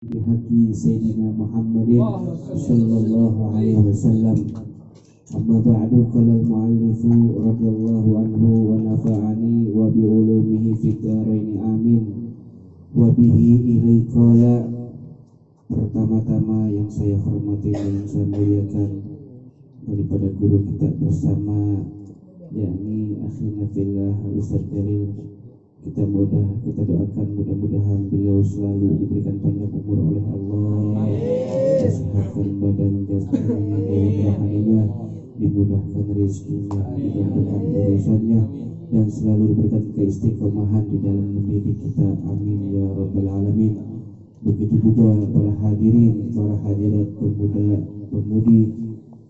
bihaqi Sayyidina Muhammadin sallallahu alaihi wasallam. Amma ba'du, qala al-mu'allifu radhiyallahu anhu wa nafa'ani wa bi ulumihi fid dharain amin. Wa bihi ilai qala. Pertama-tama yang saya hormati dan saya muliakan daripada guru kita bersama, yakni akhina fillah Ustaz Jalil. Kita doakan mudah-mudahan beliau selalu diberikan panjang umur oleh Allah, kesehatan badan jasmaninya dan rohaninya, dimudahkan rezekinya, dimudahkan urusannya, dan selalu diberikan keistiqomahan di dalam mendidik kita. Amin ya rabbal alamin. Begitu juga para hadirin, para hadirat, pemuda, pemudi,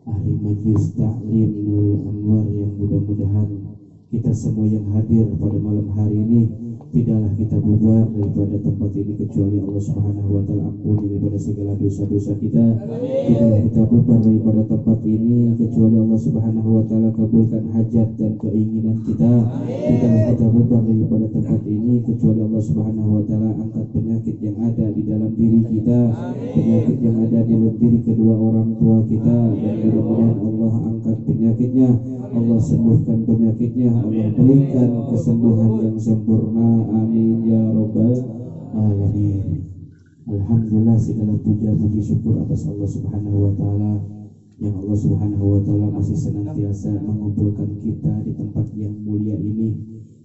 ahli majlis taklim Nurul Anwar, yang mudah-mudahan kita semua yang hadir pada malam hari ini tidaklah kita bubar daripada tempat ini kecuali Allah Subhanahu wa taala ampuni daripada segala dosa-dosa kita. Tidaklah kita bubar daripada tempat ini kecuali Allah Subhanahu wa taala kabulkan hajat dan keinginan kita. Tidaklah kita bubar daripada tempat ini kecuali Allah Subhanahu wa taala angkat penyakit yang ada di dalam diri kita, penyakit yang ada di dalam diri kedua orang tua kita, dan mudah-mudahan Allah angkat penyakitnya, Allah sembuhkan penyakitnya, Allah berikan kesembuhan yang sempurna. Amin ya rabbal alamin. Alhamdulillah, segala puja puji syukur atas Allah Subhanahu wa taala, yang Allah Subhanahu wa taala masih senantiasa mengumpulkan kita di tempat yang mulia ini,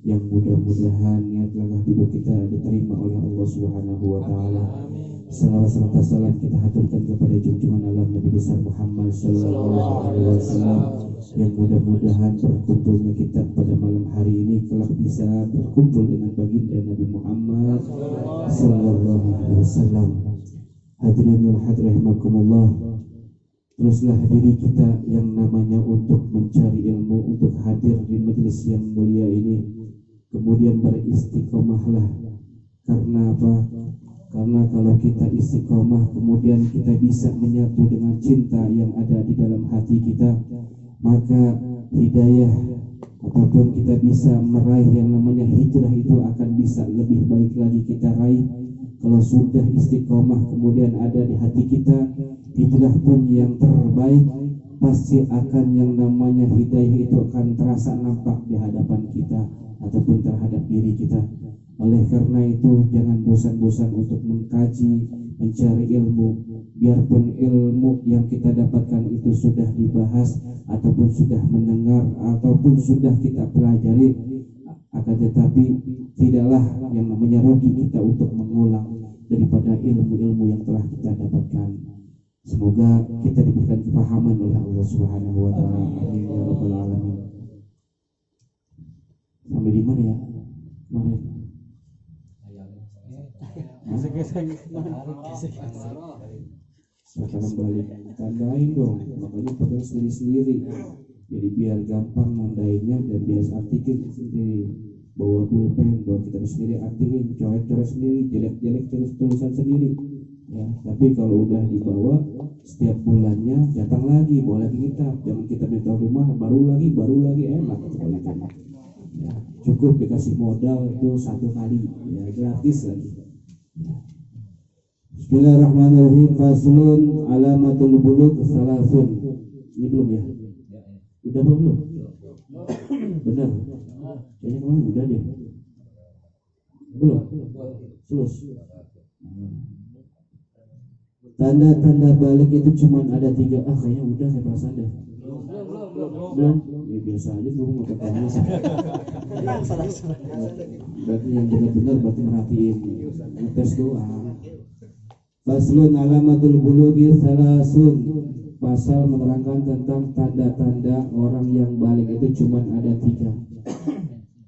yang mudah-mudahan niat langkah duduk kita diterima oleh Allah Subhanahu wa taala. Salawat serta salam kita haturkan kepada junjungan alam Nabi besar Muhammad sallallahu alaihi wasallam, yang mudah-mudahan berkumpulnya kita pada malam hari ini kelak bisa berkumpul dengan baginda Nabi Muhammad sallallahu alaihi wasallam. Hadirinul hadir rahimakumullah. Teruslah diri kita yang namanya untuk mencari ilmu, untuk hadir di majelis yang mulia ini, kemudian beristiqomahlah. Karena apa? Karena kalau kita istiqomah, kemudian kita bisa menyatu dengan cinta yang ada di dalam hati kita, maka hidayah ataupun kita bisa meraih yang namanya hijrah itu akan bisa lebih baik lagi kita raih. Kalau sudah istiqomah kemudian ada di hati kita, hijrah pun yang terbaik, pasti akan yang namanya hidayah itu akan terasa nampak di hadapan kita ataupun terhadap diri kita. Oleh karena itu, jangan bosan-bosan untuk mengkaji, mencari ilmu. Biarpun ilmu yang kita dapatkan itu sudah dibahas, ataupun sudah mendengar, ataupun sudah kita pelajari, akan tetapi tidaklah yang namanya rugi kita untuk mengulang daripada ilmu-ilmu yang telah kita dapatkan. Semoga kita diberikan kepahaman oleh Allah Subhanahu wa taala. Amin ya rabbal alamin. Sampai di mana ya? Kemarin. Sekarang balik tandain dong, makanya pegang sendiri-sendiri, jadi biar gampang nandainnya dan biar artikel sendiri, bawa pulpen, bawa kita sendiri artikin, coret-coret sendiri, jelek-jelek tulisan sendiri ya. Tapi kalau udah dibawa setiap bulannya datang lagi, bawa lagi kitab, jangan kita minta rumah baru lagi enak kebalikannya ya. Cukup dikasih modal itu satu kali ya, gratis lagi. Bismillahirrahmanirrahim. Faslun alamatul bulugh salasun. Ini belum ya? Udah belum? Benar. Kayaknya kemarin udah deh. Belum? Sulus. Tanda-tanda balik itu cuma ada 3. Kayaknya udah, saya perasaan deh. Belum? Ya biasa aja, gue mau ketemu. Berarti yang benar-benar berarti merhatiin, ngetes doang. Faslun alamatul bulughi salasun. Pasal menerangkan tentang tanda-tanda orang yang balik itu cuma ada 3.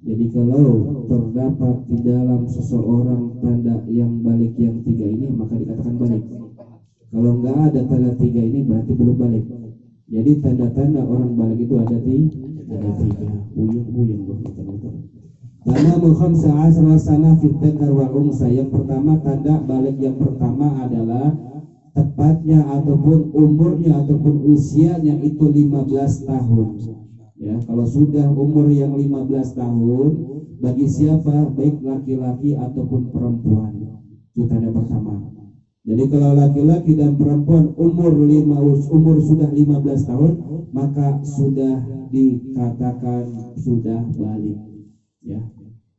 Jadi kalau terdapat di dalam seseorang tanda yang balik yang 3 ini, maka dikatakan balik. Kalau enggak ada tanda 3 ini berarti belum balik. Jadi tanda-tanda orang balik itu ada 3. Uyung-uyung betul-betul. Tanamu khamsa asra sana fit dzakar wal unsa. Yang pertama, tanda balik yang pertama adalah tepatnya ataupun umurnya ataupun usianya itu 15 tahun. Ya, kalau sudah umur yang 15 tahun, bagi siapa baik laki-laki ataupun perempuan, itu tanda pertama. Jadi kalau laki-laki dan perempuan umur sudah 15 tahun, maka sudah dikatakan sudah balik. Ya,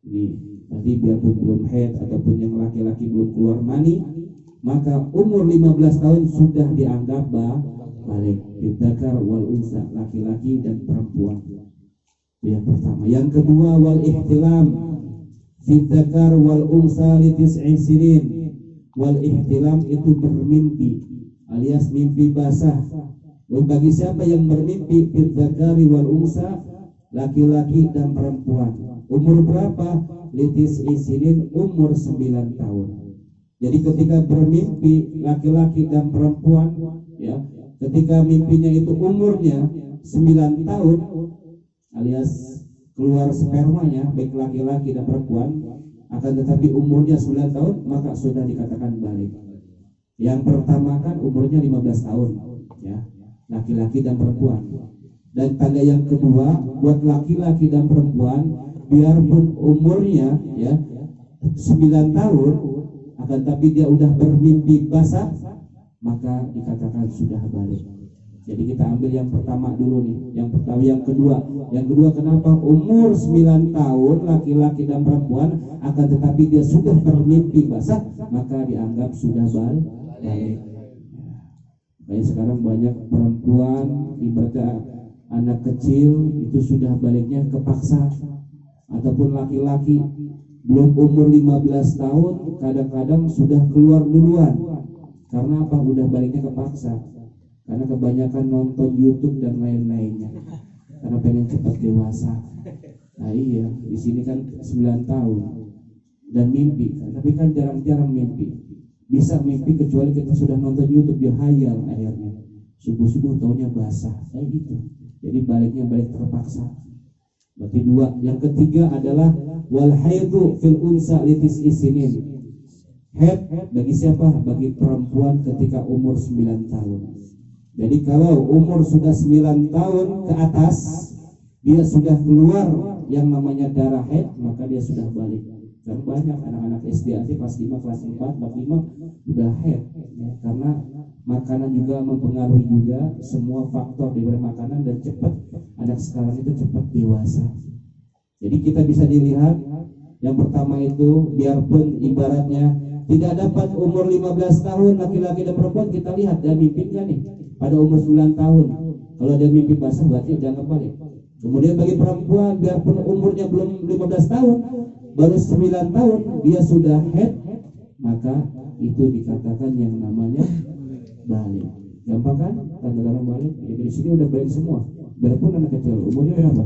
ini tadi biarpun belum haid ataupun yang laki-laki belum keluar mani, maka umur 15 tahun sudah dianggap balik. Dzakar wal unsa, laki-laki dan perempuan. Itu yang pertama. Yang kedua, wal ihtilam dzakar wal unsa li tis'i sinin. Wal ihtilam itu bermimpi alias mimpi basah. Bagi siapa yang bermimpi dzakari wal unsa, laki-laki dan perempuan. Umur berapa? Litis isinin, umur 9 tahun. Jadi ketika bermimpi laki-laki dan perempuan, ya, ketika mimpinya itu umurnya 9 tahun alias keluar spermanya baik laki-laki dan perempuan, akan tetapi umurnya 9 tahun, maka sudah dikatakan balik. Yang pertama kan umurnya 15 tahun, ya, laki-laki dan perempuan. Dan tanda yang kedua buat laki-laki dan perempuan, biarpun umurnya ya 9 tahun, akan tapi dia udah bermimpi basah, maka dikatakan sudah balik. Jadi kita ambil yang pertama dulu nih, yang pertama, yang kedua kenapa umur 9 tahun laki-laki dan perempuan, akan tetapi dia sudah bermimpi basah, maka dianggap sudah balik. Kayak sekarang banyak perempuan ibaratnya anak kecil itu sudah baliknya kepaksa, ataupun laki-laki belum umur 15 tahun kadang-kadang sudah keluar duluan. Karena apa? Udah baliknya kepaksa. Karena kebanyakan nonton YouTube dan lain-lainnya. Karena pengen cepat dewasa. Nah iya, di sini kan 9 tahun dan mimpi, tapi kan jarang-jarang mimpi. Bisa mimpi kecuali kita sudah nonton YouTube, dia hayal akhirnya. Subuh-subuh taunya basah, kayak gitu. Jadi baliknya balik terpaksa. Berarti dua. Yang ketiga adalah wal haidu fil unsa litis isinin. Haid bagi siapa? Bagi perempuan ketika umur 9 tahun. Jadi kalau umur sudah 9 tahun ke atas, dia sudah keluar yang namanya darah haid, maka dia sudah balik. Dan banyak anak-anak SD aja kelas 5, kelas 4, kelas 5 udah haid ya, karena makanan juga mempengaruhi juga semua faktor dari makanan, dan cepat anak sekarang itu cepat dewasa. Jadi kita bisa dilihat yang pertama itu, biarpun ibaratnya tidak dapat umur 15 tahun laki-laki dan perempuan, kita lihat dia mimpi kan nih pada umur 9 tahun. Kalau dia mimpi basah berarti jangan balik. Kemudian bagi perempuan biarpun umurnya belum 15 tahun, baru 9 tahun dia sudah haid, maka itu dikatakan yang namanya balik. Gampang kan? Tanda-tanda balik. Ya, di sini udah balik semua. Biarpun anak kecil, umurnya berapa?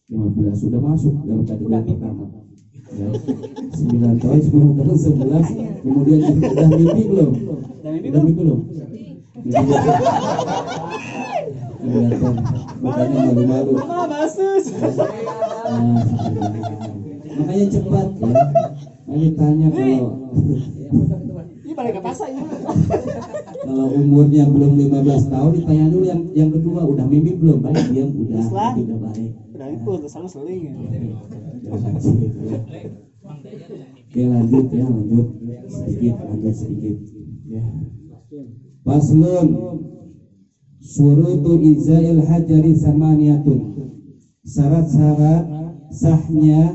15 sudah masuk dalam kategori pertama. Ya, 9 tahun, 10 tahun, 11, kemudian udah mimpi belum? Udah mimpi belum? Kelihatan, makanya malu-malu. Makanya cepat ya. Ayo tanya kalau umurnya belum 15 tahun, ditanya dulu yang kedua, udah mimpi belum? Baik, diam, udah baik. Udah itu sama seling ya. Oke, lanjut sedikit ya. Paslon surutu izail hajari samaniyatun. Syarat-syarat sahnya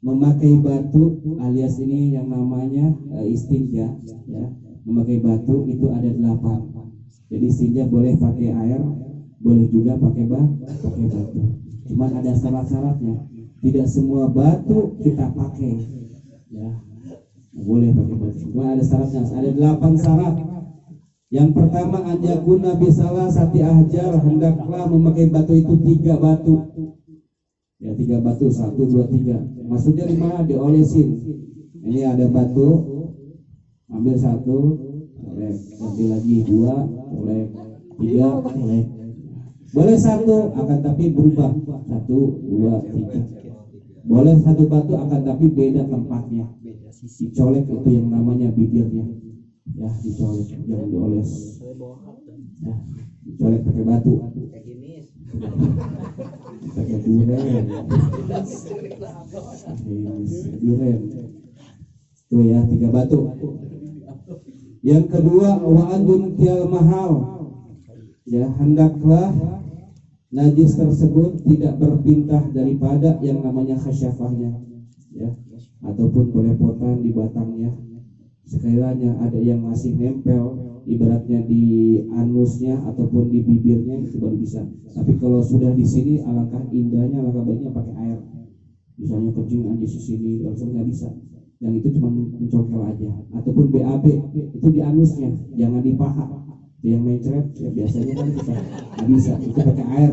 memakai batu, alias ini yang namanya istinja ya. Memakai batu itu ada 8. Jadi istinja boleh pakai air, boleh juga pakai batu. Cuman ada syarat-syaratnya. Tidak semua batu kita pakai ya. Boleh pakai batu. Cuma ada syaratnya, ada 8 syarat. Yang pertama, anjakuna bisalah sati ahjar, hendaklah memakai batu itu 3 batu. Ya, 3 batu, 1, 2, 3. Maksudnya di mana? Diolesin. Ini ada batu, ambil 1, oleh, ambil lagi 2, oleh 3, oleh. Boleh 1, akan tapi berubah 1, 2, 3. Boleh 1 batu, akan tapi beda tempatnya. Dicolek itu yang namanya bibirnya. Ya, dicolek, jangan dioles. Ya, dicolek pakai batu. Pakai duren. Duren. Tuh ya, 3 batu. Yang kedua, wa'adun tial mahal. Ya, hendaklah najis tersebut tidak berpindah daripada yang namanya khasyafahnya, ya, ataupun belepotan di batangnya. Sekiranya ada yang masih nempel, ibaratnya di anusnya ataupun di bibirnya, itu baru bisa. Tapi kalau sudah di sini, alangkah indahnya, alangkah baiknya pakai air. Misalnya kencing aja di sini, langsung nggak bisa. Yang itu cuma mencongkel aja. Ataupun BAB itu di anusnya, jangan di paha. Yang mencret ya biasanya kan bisa, nggak bisa. Itu pakai air.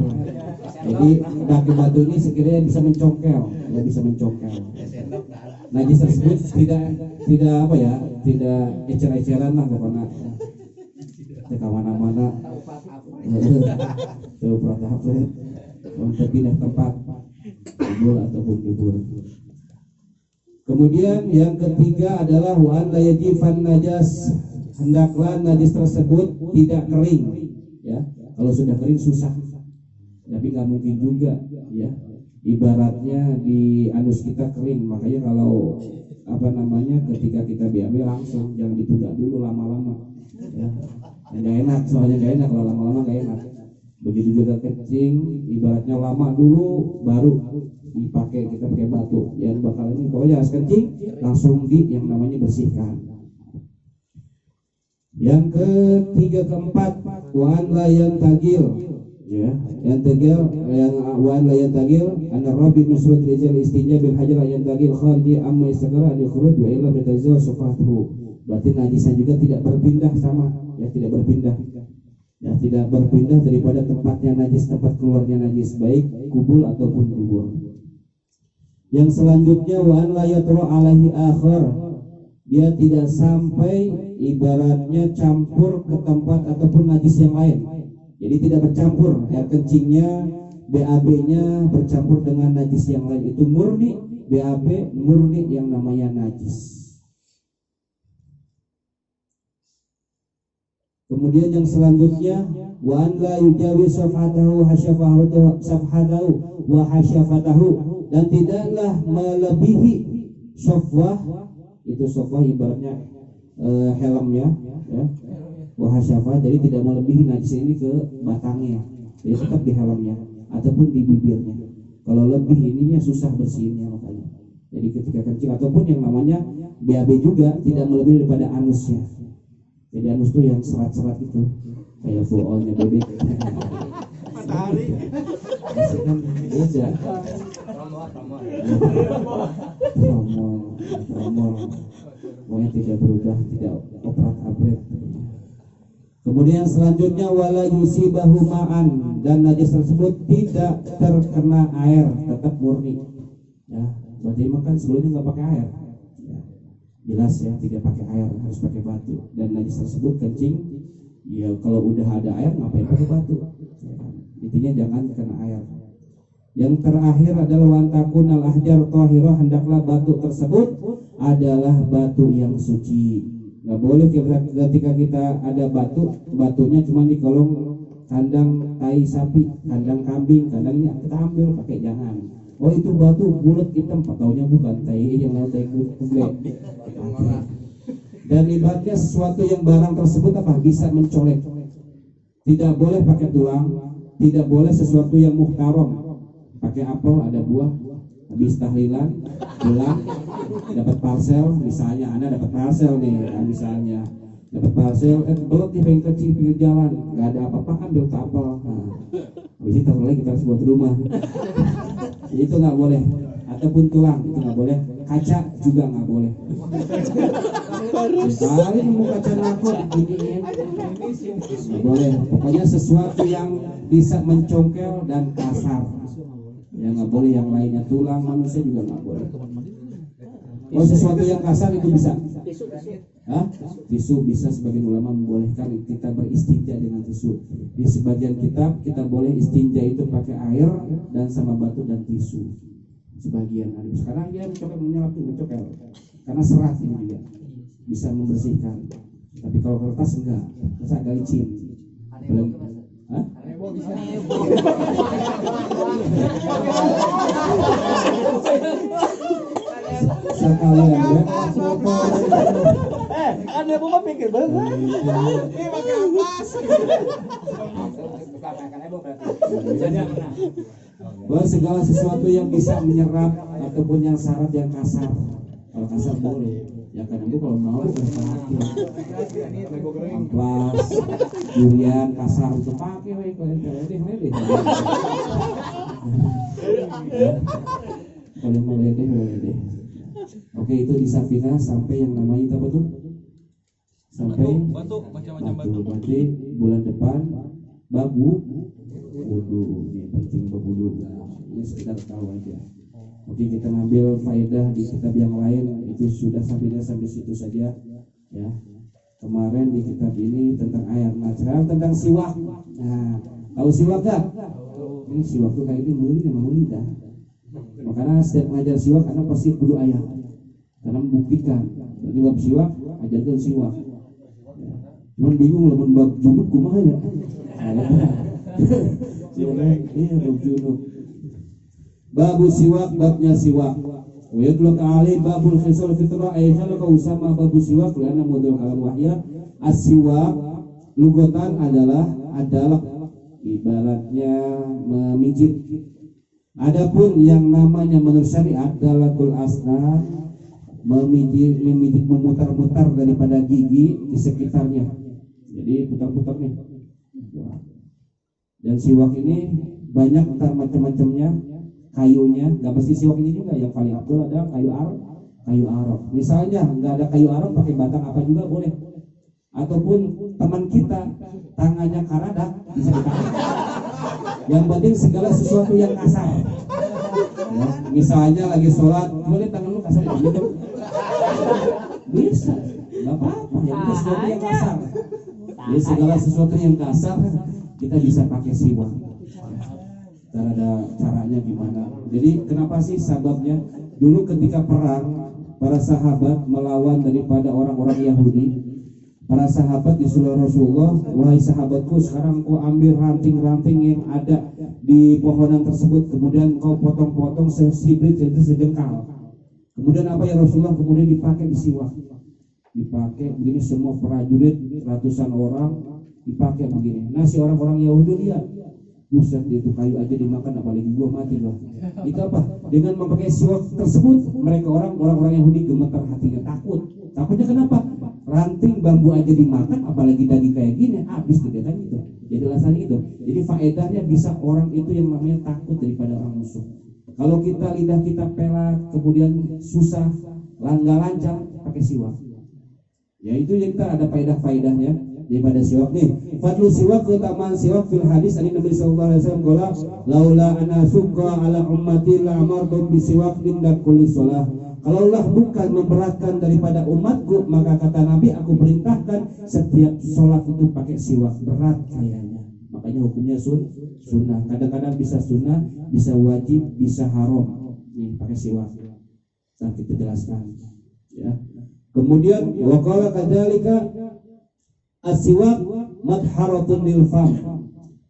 Jadi kaki batu ini sekiranya bisa mencongkel, ya bisa mencongkel. Najis tersebut tidak apa ya, tidak ecer-eceran lah pokoknya. Ke mana-mana. Tuh protahap untuk pindah tempat. Kubur ataupun dubur. Kemudian yang ketiga adalah wa an la yajifan najas, hendaklah najis tersebut tidak kering, ya. Kalau sudah kering susah, tapi nggak mungkin juga, ya. Ibaratnya di anus kita kering, makanya kalau ketika kita BAB langsung, jangan ditunda dulu lama-lama, ya. Nggak enak, soalnya nggak enak kalau lama-lama nggak enak. Begitu juga kencing, ibaratnya lama dulu baru dipakai, kita pakai batu yang bakal ini. Pokoknya harus kencing langsung yang namanya bersihkan. Yang ketiga keempat, wan layan tagil, ya, yang tagil, yang wan layan tagil, anak Rabi nusrat rijal istinja bil hajar layan tagil kharji amma istakara di khurud wa illa betazil sofatuhu. Berarti najisnya juga tidak berpindah sama, ya, tidak berpindah. Ya, tidak berpindah daripada tempatnya najis, tempat keluarnya najis, baik kubul ataupun dubur. Yang selanjutnya wa an la yatru alaihi akhar, dia tidak sampai ibaratnya campur ke tempat ataupun najis yang lain. Jadi tidak bercampur, air kencingnya, BAB-nya bercampur dengan najis yang lain, itu murni BAB, murni yang namanya najis. Kemudian yang selanjutnya wa an la yujawi safhatahu safhatahu wa hasyafatahu, dan tidaklah melebihi sofwah, itu sofwah ibaratnya helmnya, ya, wa hasyafah, jadi tidak melebihi najis ini ke batangnya, jadi tetap di helmnya ataupun di bibirnya. Kalau lebih ininya susah bersihinnya, makanya jadi ketika kencing ataupun yang namanya BAB juga tidak melebihi daripada anusnya. Jadi anus tuh yang serat-serat itu, kayak full-onnya bebek. Matahari. Masih kan beda. Promol. Pokoknya tidak berubah, tidak oprat-abret. Kemudian selanjutnya wala yusibahu ma'an, dan najis tersebut tidak terkena air, tetap murni. Ya, berarti makan sebelumnya nggak pakai air. Jelas ya, tidak pakai air, harus pakai batu. Dan najis tersebut kencing, ya kalau udah ada air ngapain pakai batu, ya, intinya jangan kena air. Yang terakhir adalah wantakun al ahjar tahirah, hendaklah batu tersebut adalah batu yang suci. Nggak boleh ketika kita ada batunya cuma di kolong kandang tai sapi, kandang kambing, kandangnya kita ambil pakai, jangan. Oh itu batu bulat hitam, taunya bukan tai yang lain, tai kublek. Dan ibaratnya sesuatu yang barang tersebut bisa mencolek. Tidak boleh pakai tulang, tidak boleh sesuatu yang muhtaram. Pakai apel, ada buah, habis tahlilan, pulang, dapat parcel, misalnya Anda dapat parcel nih, misalnya dapat parcel, belum nih pengen kecil pinggir jalan, nggak ada apa-apa, ambil apel. Habis itu lagi kita harus buat rumah. Itu nggak boleh. Ataupun tulang itu nggak boleh. Kaca juga nggak boleh. Sekali nemu kaca narko beginiin, nggak boleh. Pokoknya sesuatu yang bisa mencongkel dan kasar, ya nggak boleh. Yang lainnya tulang manusia juga nggak boleh. Oh sesuatu yang kasar itu bisa. Tisu bisa, sebagian ulama membolehkan kita beristinja dengan tisu. Di sebagian kitab kita boleh istinja itu pakai air dan sama batu dan tisu. Sebagian ada. Sekarang dia mencoba mencongkel karena serat ini juga bisa membersihkan. Tapi kalau kertas enggak, kertas agak licin. Sekalian ya. Kan dia mau pikir banget. Ini pakai ampas. Bahwa segala sesuatu yang bisa menyerap ataupun yang syarat yang kasar. Kalau kasar boleh. Ya kadang itu kalau mau berpakai amplas, durian, kasar itu pakai kalau ledeh. Kalau mau ledeh. Oke, itu di Safina sampai yang namanya apa tuh? Sampai Batu, macam-macam batu. Berarti bulan depan babu wudu. Ini penting berwudu. Ini sekedar tahu aja. Oke, kita ngambil faedah di kitab yang lain, itu sudah sampai situ saja ya. Kemarin di kitab ini tentang air natural, tentang siwak. Nah, tahu siwak gak? Ini siwak tuh kayak ini muli dah. Makanya setiap ngajar siwak karena pasti kudu ayat. Karena membuktikan. Jadi bab siwak, ajarkan siwak. Ya. Cuman bingung lah bab junub kumaha ya. Iya, bab junub. Babu siwak, babnya siwak. Wa yadluk ali babul khisal fitrah ayat kau sama babu siwak karena model kalam wahya. As-siwak lugatan adalah ibaratnya memijit. Adapun yang namanya menurut syariat dalatul asna memijit memutar-mutar daripada gigi di sekitarnya. Jadi putar-putar nih. Dan siwak ini banyak macam-macamnya. Kayunya, nggak pasti siwak ini juga yang paling abdul ada kayu arok. Misalnya nggak ada kayu arok pakai batang apa juga boleh. Ataupun teman kita tangannya karadak bisa dipakai. Yang penting segala sesuatu yang kasar. Ya, misalnya lagi sholat, boleh tangan lu kasar gitu. Bisa, nggak apa-apa. Yang penting sesuatu yang kasar. Jadi segala sesuatu yang kasar kita bisa pakai siwak. Ada caranya gimana. Jadi kenapa sih sababnya? Dulu ketika perang, para sahabat melawan daripada orang-orang Yahudi. Para sahabat disuruh Rasulullah, wahai sahabatku, sekarang kau ambil ranting-ranting yang ada di pohonan tersebut, kemudian kau potong-potong sesibrit itu sejengkal. Kemudian apa ya Rasulullah? Kemudian dipakai di siwak. Dipakai begini semua prajurit ratusan orang dipakai begini. Nah si orang-orang Yahudi lihat, buset itu kayu aja dimakan apalagi gua mati loh. Itu apa? Dengan memakai siwak tersebut mereka orang-orang Yahudi gemetar hatinya, takutnya kenapa? Ranting bambu aja dimakan apalagi daging kayak gini habis tuh kan gitu. Jadi alasannya itu. Jadi faedahnya bisa orang itu yang namanya takut daripada orang musuh. Kalau kita lidah kita pelat kemudian susah nggak lancar pakai siwak. Ya itu yang kita ada faedah-faedahnya daripada siwak nih. Fadlu siwak, keutamaan siwak fil hadis dari Nabi sallallahu alaihi wasallam qala laula ana suqa ala ummati la amartu bi siwak inda kulli shalah. Kalaulah bukan memberatkan daripada umatku, maka kata Nabi aku perintahkan setiap sholat itu pakai siwak. Berat kayaknya. Makanya hukumnya sunnah. Kadang-kadang bisa sunnah, bisa wajib, bisa haram. Nih pakai siwak. Saat kita jelaskan. Ya. Kemudian waqala kadzalika as-siwak madharatun lil fam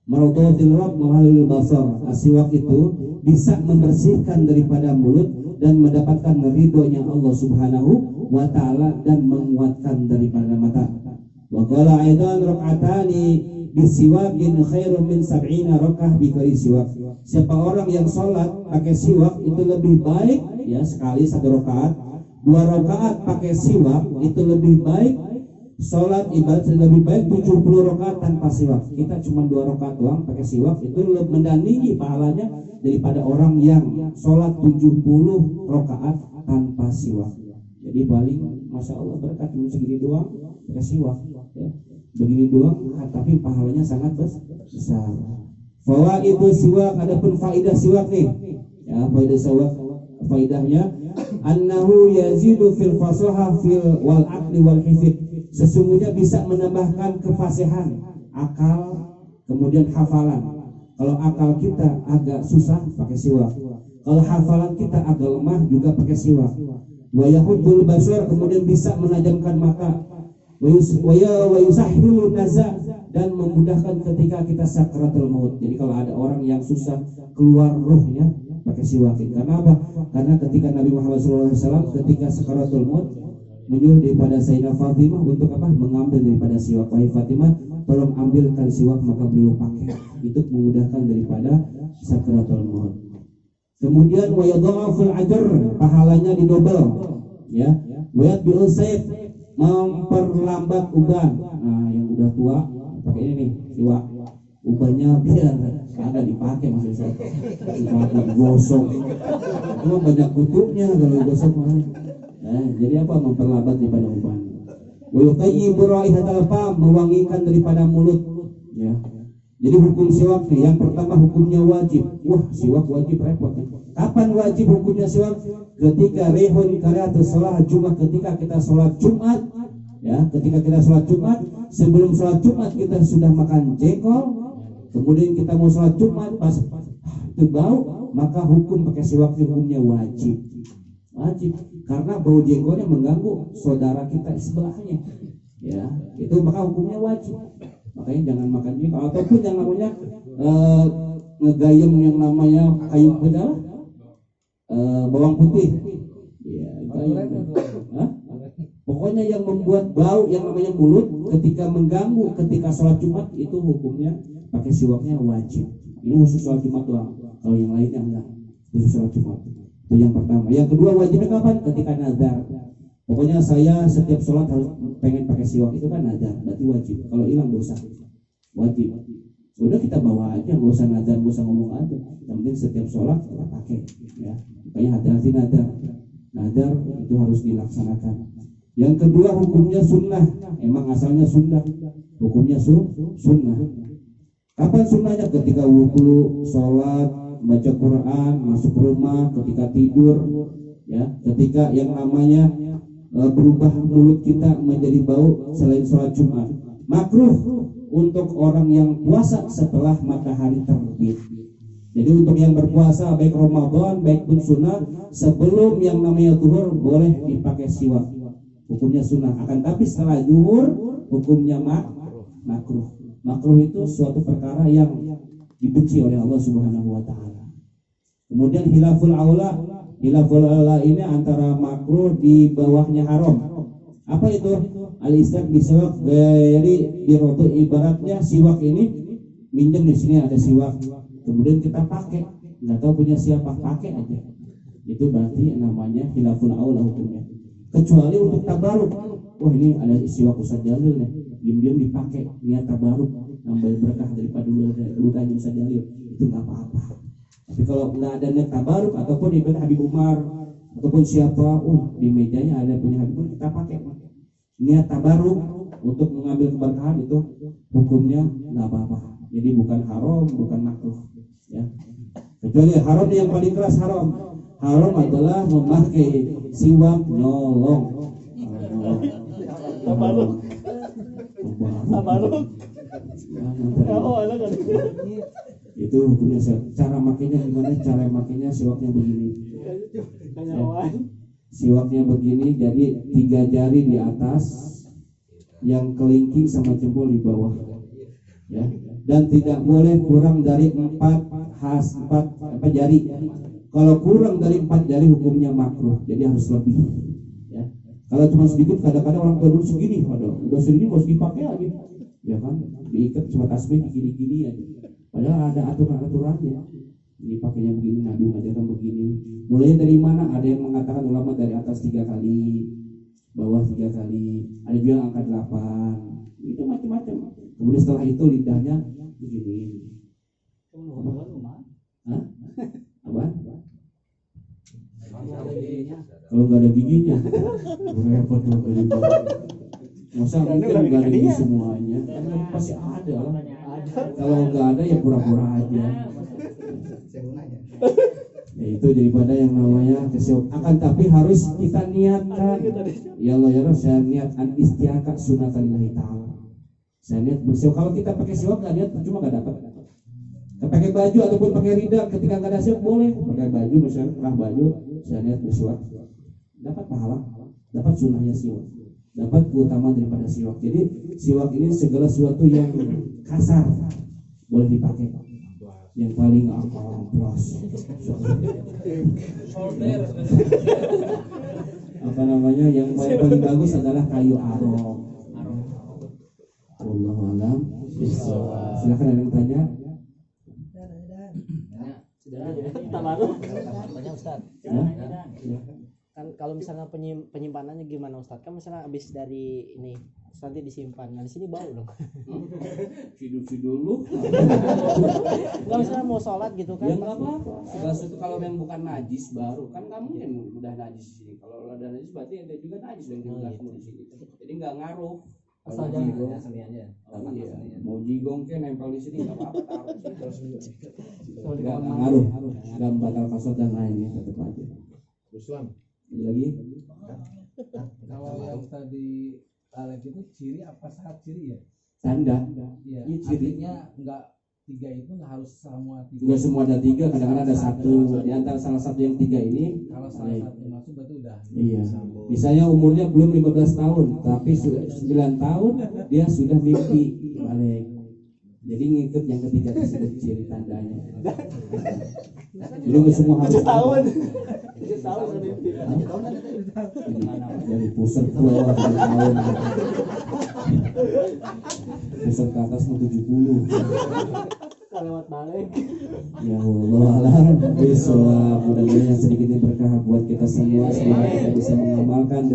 maradatil rabb mahalul basar. As-siwak itu bisa membersihkan daripada mulut dan mendapatkan ridhonya Allah Subhanahu wa taala dan menguatkan daripada mata. Wa qala aidan rak'atani bisiwakin khairun min 70 rak'ah bi ghairi siwak. Siapa orang yang salat pakai siwak itu lebih baik ya sekali 1 rakaat, 2 rakaat pakai siwak itu lebih baik. Salat ibadat lebih baik 70 rakaat tanpa siwak. Kita cuma 2 rakaat doang pakai siwak itu mendandingi pahalanya daripada orang yang salat 70 rakaat tanpa siwak. Jadi paling masya Allah berkat cuma segini doang pakai siwak ya. Begini doang tapi pahalanya sangat besar. Fawaidu siwak, adapun faidah siwak nih. Ya, faidah siwak faidahnya annahu yazidu fil fasaha fil wal aqli wal hifd. Sesungguhnya bisa menambahkan kefasihan akal kemudian hafalan. Kalau akal kita agak susah pakai siwak. Kalau hafalan kita agak lemah juga pakai siwak. Wa yahuddul basar, kemudian bisa menajamkan mata. Wa yusahhilun naza, dan memudahkan ketika kita sakratul maut. Jadi kalau ada orang yang susah keluar ruhnya pakai siwak. Karena apa? Karena ketika Nabi Muhammad SAW ketika sakratul maut menyuruh daripada Sayyidah Fatimah untuk apa? Mengambil daripada siwak. Wahai Fatimah, tolong ambilkan siwak maka beliau pakai. Itu memudahkan daripada sakaratul maut. Kemudian wa yadha'aful ajr, pahalanya didobel, ya. Wa yatbi'u sayf, memperlambat uban. Nah, yang udah tua pakai ini nih, siwak. Ubannya biar kagak dipakai maksud saya. Dipakai gosok. Cuma banyak kutubnya kalau gosok mah. Jadi apa? Memperlambat daripada uban. Wa yutayyibu raihatal fam, mewangikan daripada mulut, ya. Jadi hukum siwak nih, yang pertama hukumnya wajib. Wah, siwak wajib repot. Kapan wajib hukumnya siwak? Ketika rihun qiraatus shalah Jumat, ketika kita sholat Jumat, ya, ketika kita sholat Jumat, sebelum sholat Jumat kita sudah makan jengkol, kemudian kita mau sholat Jumat pas itu bau, maka hukum pakai siwak hukumnya wajib. Wajib, karena bau jengkolnya mengganggu saudara kita sebelahnya, ya, itu maka hukumnya wajib. Makanya jangan makan jengkol, ataupun yang namanya ngegayem yang namanya kayu pedal, bawang putih, ya, pokoknya yang membuat bau yang namanya mulut ketika mengganggu ketika sholat Jumat, itu hukumnya pakai siwaknya wajib. Ini khusus sholat Jumat doang, kalau yang lainnya enggak, khusus sholat Jumat. Itu yang pertama. Yang kedua wajibnya kapan? Ketika nazar. Pokoknya saya setiap sholat harus pengen pakai siwak, itu kan nazar, berarti wajib. Kalau hilang dosa, wajib. Sudah kita bawa aja, nggak usah nazar, nggak usah ngomong aja. Yang penting setiap sholat kita pakai, ya. Makanya hati-hati nazar. Nazar itu harus dilaksanakan. Yang kedua hukumnya sunnah. Emang asalnya sunnah. Hukumnya sunnah. Kapan sunnahnya? Ketika wudhu, sholat, baca Quran, masuk rumah, ketika tidur, ya, ketika yang namanya berubah mulut kita menjadi bau selain sholat Jumat. Makruh untuk orang yang puasa setelah matahari terbit. Jadi untuk yang berpuasa baik Ramadan baik pun sunnah, sebelum yang namanya zuhur boleh dipakai siwak. Hukumnya sunnah. Akan tapi setelah zuhur hukumnya makruh. Makruh itu suatu perkara yang dibenci oleh Allah Subhanahu wa taala. Kemudian hilaful aula. Hilaful aula ini antara makruh di bawahnya haram. Apa itu? Al-istak bisawak dari birotu, ibaratnya siwak ini minjem di sini ada siwak. Kemudian kita pakai, nggak tahu punya siapa, pakai aja. Itu berarti namanya hilaful aula hukumnya. Kecuali untuk tabaruk. Wah, ini ada siwak Ustaz Jalil nih. Diam-diam dipakai niat tabaruk, nambah berkah daripada lutanya Ustaz Jalil. Itu nggak apa-apa. Tapi kalau nggak ada niat tabaruk ataupun ibadah Habib Umar ataupun siapa, di mejanya ada punya Habib Umar, kita pakai. Niat tabaruk untuk mengambil keberkahan itu hukumnya nggak apa-apa. Jadi bukan haram, bukan makruh, ya. Kecuali haram yang paling keras haram. Haram adalah memakai siwak nyolong. Tabaruk. Itu hukumnya. Cara makainya gimana? Cara makainya siwaknya begini. Siwaknya begini, jadi 3 jari di atas, yang kelingking sama jempol di bawah, ya. Dan tidak boleh kurang dari 4 jari. Kalau kurang dari 4 jari hukumnya makruh, jadi harus lebih, ya. Kalau cuma sedikit, kadang-kadang orang tua dulu segini, udah segini mau dipakai lagi, ya kan? Diikat cuma tasbih gini-gini aja. Padahal ada aturan-aturannya. Ini pakainya begini, Nabi mengajarkan begini. Mulainya dari mana? Ada yang mengatakan ulama dari atas 3 kali, bawah 3 kali. Ada juga yang angkat 8. Itu macam-macam. Kemudian setelah itu lidahnya begini. Hah? Apa? Kalau nggak ada giginya, repot loh kali itu. Masa mungkin nggak ada gigi semuanya? Pasti ada lah. Kalau nggak ada ya pura-pura aja. Ya itu daripada yang namanya kesiwak. Akan tapi harus kita niatkan. Ya Allah ya Rabb, saya niat an istiaka sunatillahi ta'ala. Saya niat bersiwak. Kalau kita pakai siwak nggak niat, cuma nggak dapat. Pakai baju ataupun pakai rida, ketika nggak ada siwak boleh. Pakai baju misalnya kerah baju, saya niat bersiwak, dapat pahala, dapat sunnahnya siwak, dapat keutamaan daripada siwak. Jadi siwak ini segala sesuatu yang kasar boleh dipakai. Yang paling amplas apa namanya yang paling bagus adalah kayu arok. Wallahu a'lam bishawab. Silakan ada yang tanya. Banyak Ustaz. Kan kalau misalnya penyimpanannya gimana Ustaz? Kan misalnya habis dari ini nanti disimpan. Nah di sini bau dong. Sidul lu. Enggak misalnya mau sholat gitu kan. Ya enggak apa-apa. Segala sesuatu kalau yang bukan najis baru kan kamu yang udah najis di sini. Kalau udah najis berarti ada juga najis yang diulasmu di sini. Jadi enggak ngaruh. Asal jangan seni aja. Oh, iya. Mau jigong ke nempel di sini enggak apa-apa taruh sini terus. Enggak ngaruh. Enggak batal kasar dan lainnya tetap aja. Ruslan. Lagi? Kalau yang tadi Alek itu ciri apa saat ciri ya? Tanda. Iya. Iya, ciri. Artinya enggak tiga itu enggak harus semua tiga. Enggak semua ada tiga, kadang-kadang ada satu. Di antara salah satu yang tiga ini. Kalau salah satu masuk berarti udah. Iya. Misalnya umurnya belum 15 tahun, tapi sudah 9 tahun dia sudah mimpi balik. Jadi ngikut yang ketiga disebut ciri tandanya. Jadi nggak semua harus 7 tahun. 7 tahun sudah mimpi. Dari pusat ke bawah 7 tahun. Pusat ke atas mau 70. Lewat balik. Ya Allah alam. Mudah-mudahan yang sedikit ini berkah buat kita semua. Semoga kita bisa mengamalkan.